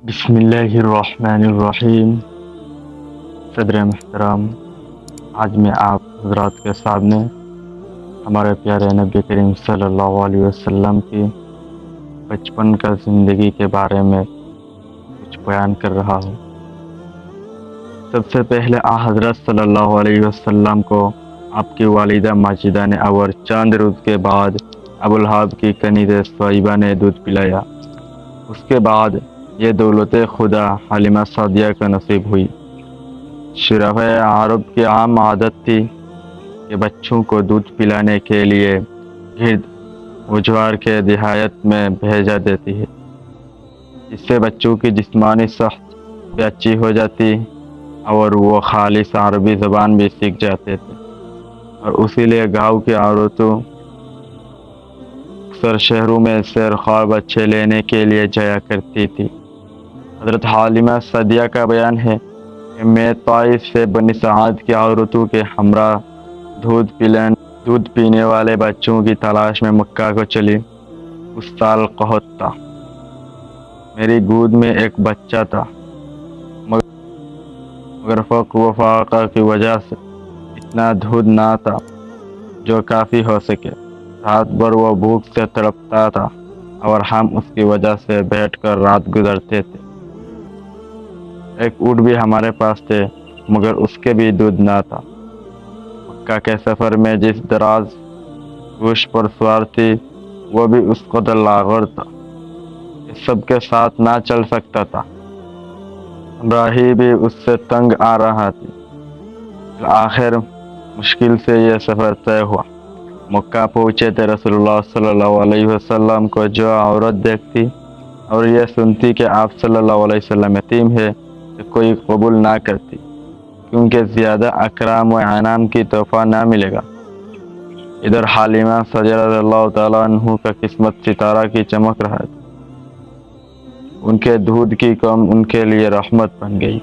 بسم اللہ الرحمن الرحیم۔ صدر محترم، آج میں آپ حضرات کے سامنے ہمارے پیارے نبی کریم صلی اللہ علیہ وسلم کی بچپن کا زندگی کے بارے میں کچھ بیان کر رہا ہوں۔ سب سے پہلے حضرت صلی اللہ علیہ وسلم کو آپ کی والدہ ماجدہ نے اور چاند روز کے بعد ابوالہاب کی کنیز صہیبہ نے دودھ پلایا۔ اس کے بعد یہ دولت خدا حلیمہ سعدیہ کا نصیب ہوئی۔ شرح عرب کی عام عادت تھی کہ بچوں کو دودھ پلانے کے لیے گرد وجوار کے دیہات میں بھیجا دیتی ہے، اس سے بچوں کی جسمانی صحت بھی اچھی ہو جاتی اور وہ خالص عربی زبان بھی سیکھ جاتے تھے، اور اسی لیے گاؤں کی عورتوں اکثر شہروں میں سیرخوار بچے لینے کے لیے جایا کرتی تھی۔ حضرت حلیمہ سعدیہ کا بیان ہے کہ میں طائف سے بنی سعد کی عورتوں کے ہمراہ دودھ پینے والے بچوں کی تلاش میں مکہ کو چلی۔ اس سال قحط تھا، میری گود میں ایک بچہ تھا، مگر فقر و فاقہ کی وجہ سے اتنا دودھ نہ تھا جو کافی ہو سکے۔ رات بھر وہ بھوک سے تڑپتا تھا اور ہم اس کی وجہ سے بیٹھ کر رات گزارتے تھے۔ ایک اونٹ بھی ہمارے پاس تھے، مگر اس کے بھی دودھ نہ تھا۔ مکہ کے سفر میں جس دراز گوشت پر سوار تھی وہ بھی اس قدر لاغر تھا کہ سب کے ساتھ نہ چل سکتا تھا، راہی بھی اس سے تنگ آ رہا تھی۔ آخر مشکل سے یہ سفر طے ہوا۔ مکہ پہنچے تھے رسول اللہ صلی اللہ علیہ وسلم کو جو عورت دیکھتی اور یہ سنتی کہ آپ صلی اللہ علیہ وسلم یتیم ہے کہ کوئی قبول نہ کرتی، کیونکہ زیادہ اکرام و انعام کی تحفہ نہ ملے گا۔ ادھر حلیمہ سعدیہ رضی اللہ تعالیٰ عنہ کا قسمت ستارہ کی چمک رہا تھا۔ ان کے دودھ کی قوم ان کے لیے رحمت بن گئی،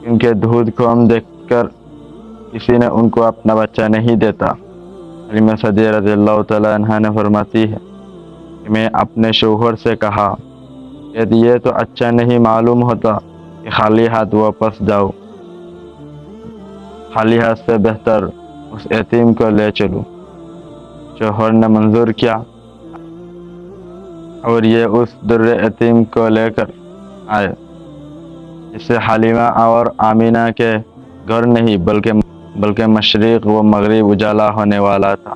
کیونکہ دودھ کو دیکھ کر کسی نے ان کو اپنا بچہ نہیں دیتا۔ حلیمہ سعدیہ رضی اللہ تعالیٰ عنہ نے فرماتی ہے کہ میں اپنے شوہر سے کہا کہ یہ تو اچھا نہیں معلوم ہوتا کہ خالی ہاتھ واپس جاؤ، خالی ہاتھ سے بہتر اس یتیم کو لے چلوں۔ شوہر نے منظور کیا اور یہ اس در یتیم کو لے کر آئے، اس سے حلیمہ اور آمینہ کے گھر نہیں بلکہ مشرق و مغرب اجالا ہونے والا تھا۔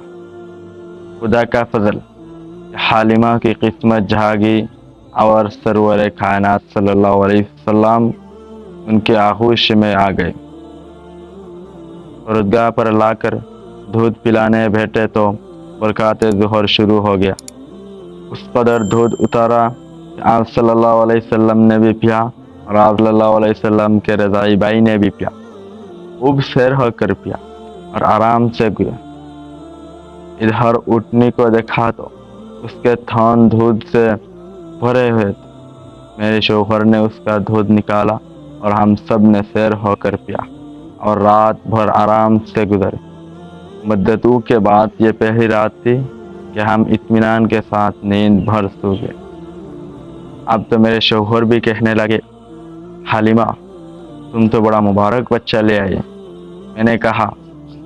خدا کا فضل کہ حلیمہ کی قسمت جھاگی اور سرور کائنات صلی اللہ علیہ وسلم ان کے آغوش میں آ گئے۔ عرضگاہ پر لا کر دودھ پلانے بیٹھے تو برکات ظہر شروع ہو گیا۔ اس قدر دودھ اتارا کہ آپ صلی اللہ علیہ وسلم نے بھی پیا اور آپ صلی اللہ علیہ وسلم کے رضائی بھائی نے بھی پیا۔ خوب سیر ہو کر پیا اور آرام سے گیا۔ ادھر اٹھنی کو دیکھا تو اس کے تھان دودھ سے بھرے ہوئے تھے۔ میرے شوہر نے اس کا دودھ نکالا اور ہم سب نے سیر ہو کر پیا اور رات بھر آرام سے گزرے۔ مدتوں کے بعد یہ پہلی رات تھی کہ ہم اطمینان کے ساتھ نیند بھر سو گئے۔ اب تو میرے شوہر بھی کہنے لگے، حلیمہ تم تو بڑا مبارک بچہ لے آئے۔ میں نے کہا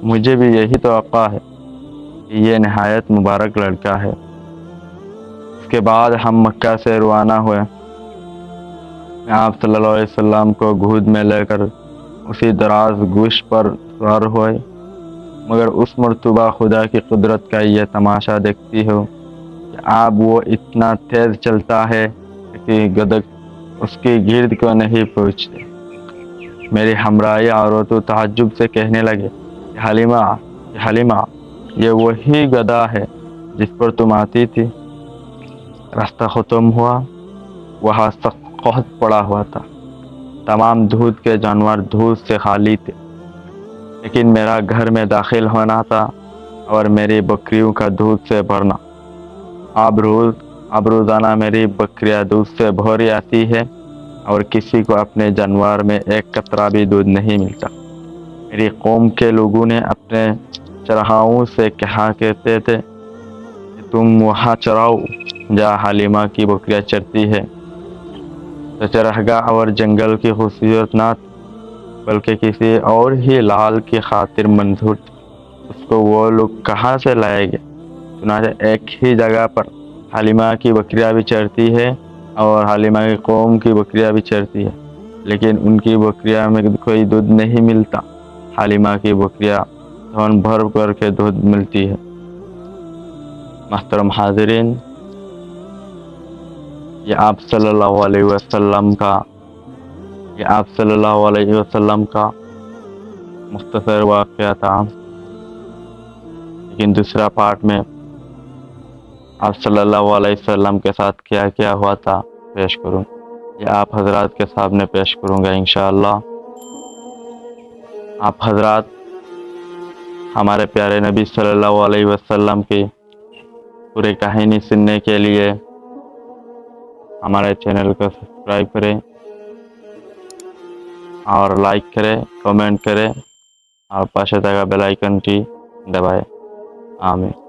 مجھے بھی یہی توقع ہے کہ یہ نہایت مبارک لڑکا ہے۔ اس کے بعد ہم مکہ سے روانہ ہوئے۔ آپ صلی اللہ علیہ وسلم کو گود میں لے کر اسی دراز گوشت پر سوار ہوئے، مگر اس مرتبہ خدا کی قدرت کا یہ تماشا دیکھتی ہو کہ اب وہ اتنا تیز چلتا ہے کہ گدک اس کی گرد کو نہیں پہنچتے۔ میری ہمراہی عورتوں تعجب سے کہنے لگے کہ حلیمہ یہ وہی گدھا ہے جس پر تم آتی تھی۔ راستہ ختم ہوا، وہاں سخت قحط پڑا ہوا تھا، تمام دودھ کے جانور دودھ سے خالی تھے، لیکن میرا گھر میں داخل ہونا تھا اور میری بکریوں کا دودھ سے بھرنا۔ اب روزانہ میری بکریاں دودھ سے بھری آتی ہے اور کسی کو اپنے جانور میں ایک قطرہ بھی دودھ نہیں ملتا۔ میری قوم کے لوگوں نے اپنے چرواہوں سے کہا کرتے تھے کہ تم وہاں چراؤ جہاں حلیمہ کی بکریاں چرتی ہے۔ تو چرخگاہ اور جنگل کی خصوصیت نہ بلکہ کسی اور ہی لال کی خاطر منظور تھی۔ اس کو وہ لوگ کہاں سے لائے گئے؟ چنانچہ ایک ہی جگہ پر حلیمہ کی بکریاں بھی چرتی ہے اور حلیمہ کی قوم کی بکریاں بھی چرتی ہے، لیکن ان کی بکریاں میں کوئی دودھ نہیں ملتا۔ حلیمہ کی بکریاں دھون بھر کر کے دودھ ملتی ہے۔ محترم حاضرین، یہ آپ صلی اللہ علیہ وسلم کا مختصر واقعہ تھا، لیکن دوسرا پارٹ میں آپ صلی اللہ علیہ وسلم کے ساتھ کیا کیا ہوا تھا پیش کروں، یہ آپ حضرات کے سامنے پیش کروں گا انشاءاللہ۔ آپ حضرات ہمارے پیارے نبی صلی اللہ علیہ وسلم کی پوری کہانی سننے کے لیے ہمارے چینل کو سبسکرائب کریں اور لائک کریں، کمنٹ کریں اور پاس کا بیل آئیکن ٹی دبائیں۔ آمین۔